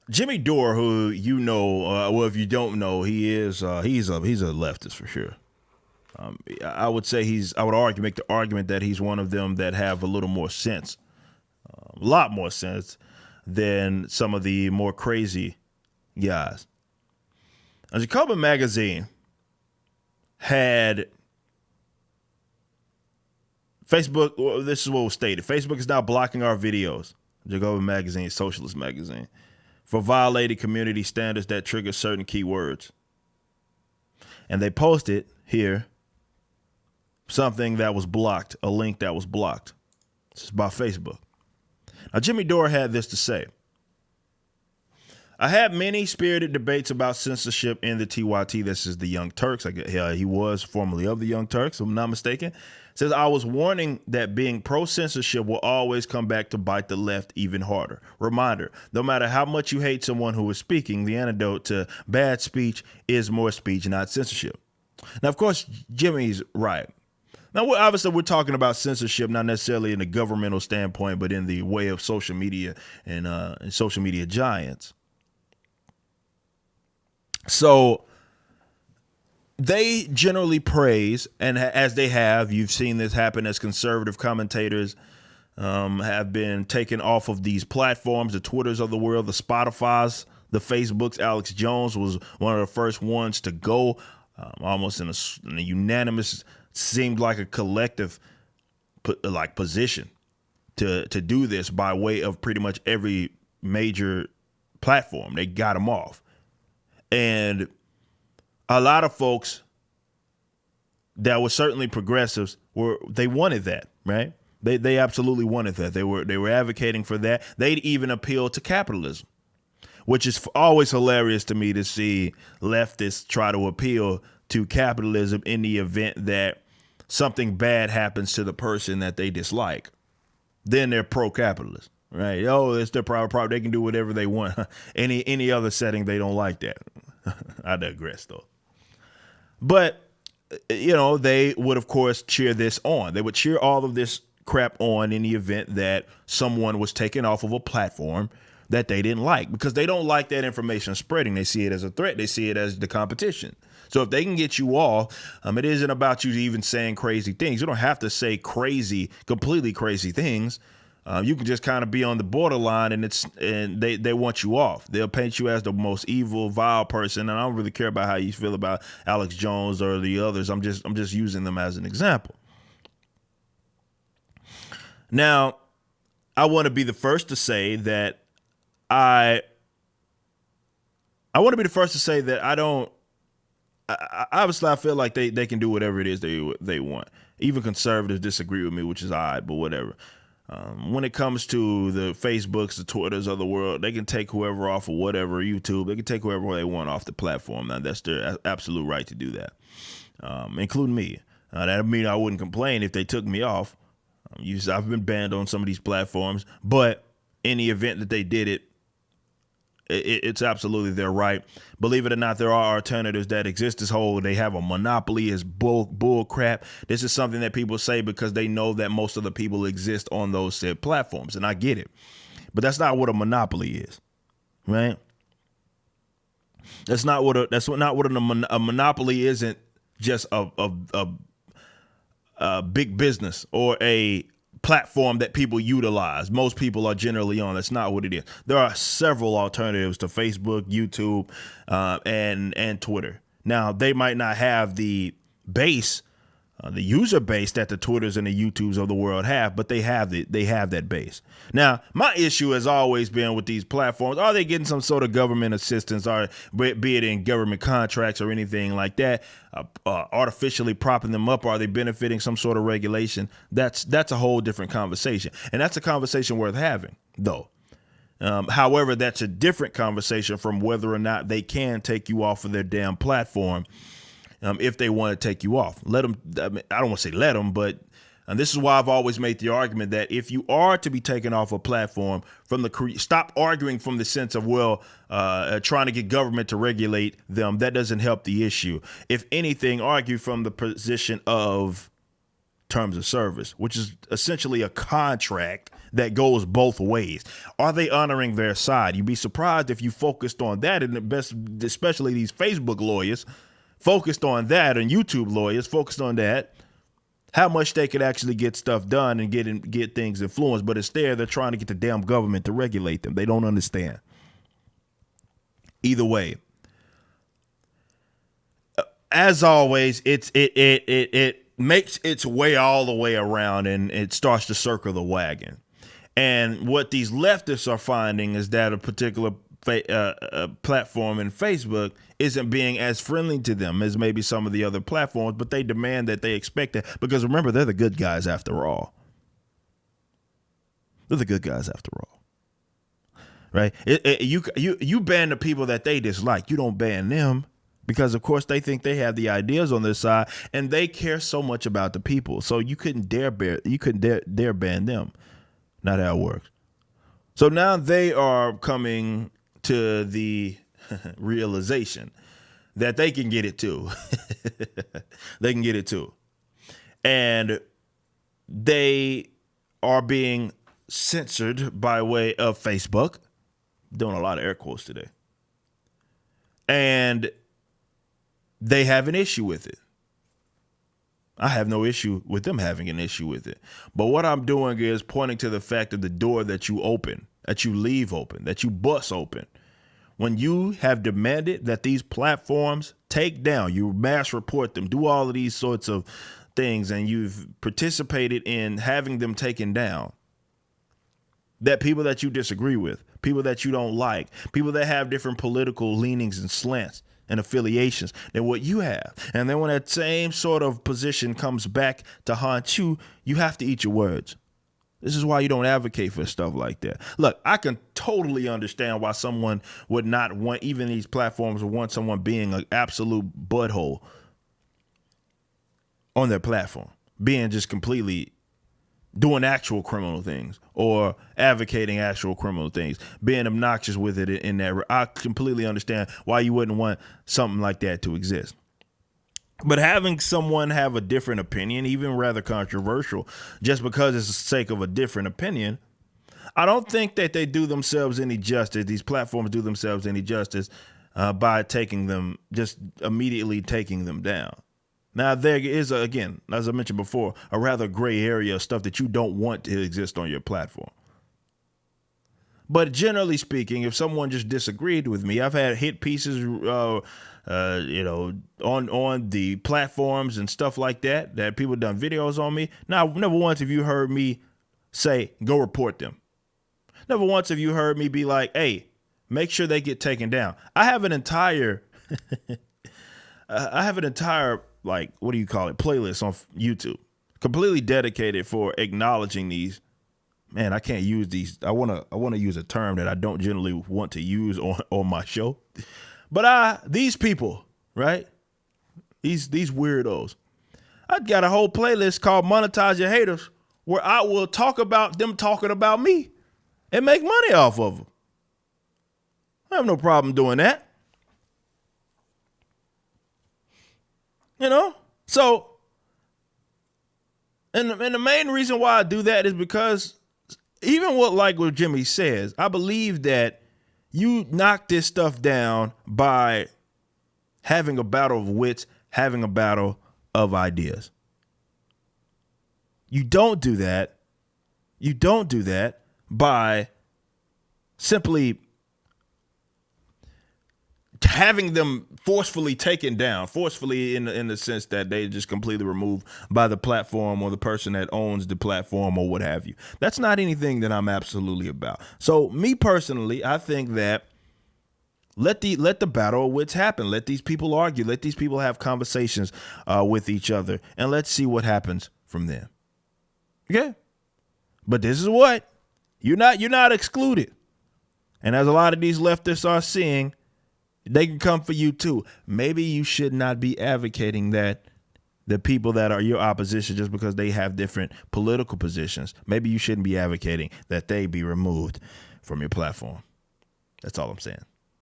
Jimmy Dore, who you know, well, if you don't know, he's a leftist for sure. I would say I would argue, make the argument that he's one of them that have a little more sense, a lot more sense than some of the more crazy guys. Jacobin Magazine had Facebook. Well, this is what was stated: Facebook is now blocking our videos. Jacobin Magazine, socialist magazine, for violating community standards that trigger certain keywords. And they posted here something that was blocked, a link that was blocked. This is by Facebook. Now, Jimmy Dore had this to say. I had many spirited debates about censorship in the TYT. This is the Young Turks. I guess he was formerly of the Young Turks, if I'm not mistaken. Says, I was warning that being pro-censorship will always come back to bite the left even harder. Reminder, no matter how much you hate someone who is speaking, the antidote to bad speech is more speech, not censorship. Now, of course, Jimmy's right. Now, obviously, we're talking about censorship, not necessarily in a governmental standpoint, but in the way of social media and social media giants. So they generally praise, and as they have, you've seen this happen as conservative commentators have been taken off of these platforms, the Twitters of the world, the Spotifys, the Facebooks. Alex Jones was one of the first ones to go, almost in a unanimous, seemed like a collective position to do this by way of pretty much every major platform. They got him off. And a lot of folks that were certainly progressives they wanted that, right? They absolutely wanted that. They were advocating for that. They'd even appeal to capitalism, which is always hilarious to me to see leftists try to appeal to capitalism in the event that something bad happens to the person that they dislike. Then they're pro-capitalist. Right. Oh, it's their private property. They can do whatever they want. Any other setting, they don't like that. I digress, though. But, they would, of course, cheer this on. They would cheer all of this crap on in the event that someone was taken off of a platform that they didn't like, because they don't like that information spreading. They see it as a threat. They see it as the competition. So if they can get you off, it isn't about you even saying crazy things. You don't have to say completely crazy things. You can just kind of be on the borderline, and they want you off. They'll paint you as the most evil, vile person, and I don't really care about how you feel about Alex Jones or the others. I'm just using them as an example. Now, I want to be the first to say that I want to be the first to say that I don't. Obviously, I feel like they can do whatever it is they want. Even conservatives disagree with me, which is odd, but whatever. When it comes to the Facebooks, the Twitters of the world, they can take whoever off of whatever, YouTube. They can take whoever they want off the platform. Now, that's their absolute right to do that, including me. That would mean I wouldn't complain if they took me off. I've been banned on some of these platforms, but in the event that they did it, it's absolutely their right. Believe it or not, there are alternatives that exist. They have a monopoly is bull crap. This is something that people say because they know that most of the people exist on those said platforms, and I get it. But that's not what a monopoly is, right? That's not what a monopoly isn't. Just a big business or a platform that people utilize. Most people are generally on. That's not what it is. There are several alternatives to Facebook, YouTube, and Twitter. Now, they might not have the base, the user base that the Twitters and the YouTubes of the world have, but they have that base. Now, my issue has always been with these platforms: are they getting some sort of government assistance, or be it in government contracts or anything like that, artificially propping them up? Are they benefiting some sort of regulation? That's a whole different conversation, and that's a conversation worth having, though. However, that's a different conversation from whether or not they can take you off of their damn platform. If they want to take you off, let them. I don't want to say let them, but this is why I've always made the argument that if you are to be taken off a platform, stop arguing from the sense of, trying to get government to regulate them. That doesn't help the issue. If anything, argue from the position of terms of service, which is essentially a contract that goes both ways. Are they honoring their side? You'd be surprised if you focused on that, and the best, especially these Facebook lawyers focused on that, and YouTube lawyers focused on that, how much they could actually get stuff done and get things influenced. But instead, they're trying to get the damn government to regulate them. They don't understand. Either way, as always, it makes its way all the way around, and it starts to circle the wagon. And what these leftists are finding is that a particular platform in Facebook isn't being as friendly to them as maybe some of the other platforms, but they demand that, they expect that, because remember, they're the good guys after all. They're the good guys after all, right? You ban the people that they dislike. You don't ban them, because of course they think they have the ideas on their side, and they care so much about the people. So you couldn't dare ban them. Not how it works. So now they are coming to the realization that they can get it too. They can get it too. And they are being censored by way of Facebook. Doing a lot of air quotes today. And they have an issue with it. I have no issue with them having an issue with it. But what I'm doing is pointing to the fact of the door that you open, that you leave open, that you bust open. When you have demanded that these platforms take down, you mass report them, do all of these sorts of things, and you've participated in having them taken down, that people that you disagree with, people that you don't like, people that have different political leanings and slants and affiliations than what you have. And then when that same sort of position comes back to haunt you, you have to eat your words. This is why you don't advocate for stuff like that. Look, I can totally understand why someone would not want, even these platforms would want someone being an absolute butthole on their platform, being just completely doing actual criminal things or advocating actual criminal things, being obnoxious with it in that. I completely understand why you wouldn't want something like that to exist. But having someone have a different opinion, even rather controversial, just because it's the sake of a different opinion, I don't think that they do themselves any justice. These platforms do themselves any justice by taking them, just immediately taking them down. Now, there is, again, as I mentioned before, a rather gray area of stuff that you don't want to exist on your platform. But generally speaking, if someone just disagreed with me, I've had hit pieces, on the platforms and stuff like that people done videos on me. Now, never once have you heard me say, go report them. Never once have you heard me be like, hey, make sure they get taken down. I have an entire, like, what do you call it, playlist on YouTube, completely dedicated for acknowledging these. Man, I can't use these. I want to use a term that I don't generally want to use on my show. But these people, right? These weirdos. I got a whole playlist called Monetize Your Haters, where I will talk about them talking about me and make money off of them. I have no problem doing that. You know? So, and the main reason why I do that is because even what Jimmy says, I believe that you knock this stuff down by having a battle of wits, having a battle of ideas. You don't do that. You don't do that by simply having them forcefully taken down, forcefully in the sense that they just completely removed by the platform or the person that owns the platform or what have you. That's not anything that I'm absolutely about. So me personally, I think that let the battle of wits happen. Let these people argue. Let these people have conversations with each other, and let's see what happens from there. Okay? But this is what you're not excluded. And as a lot of these leftists are seeing, they can come for you too. Maybe you should not be advocating that the people that are your opposition, just because they have different political positions, maybe you shouldn't be advocating that they be removed from your platform. That's all I'm saying.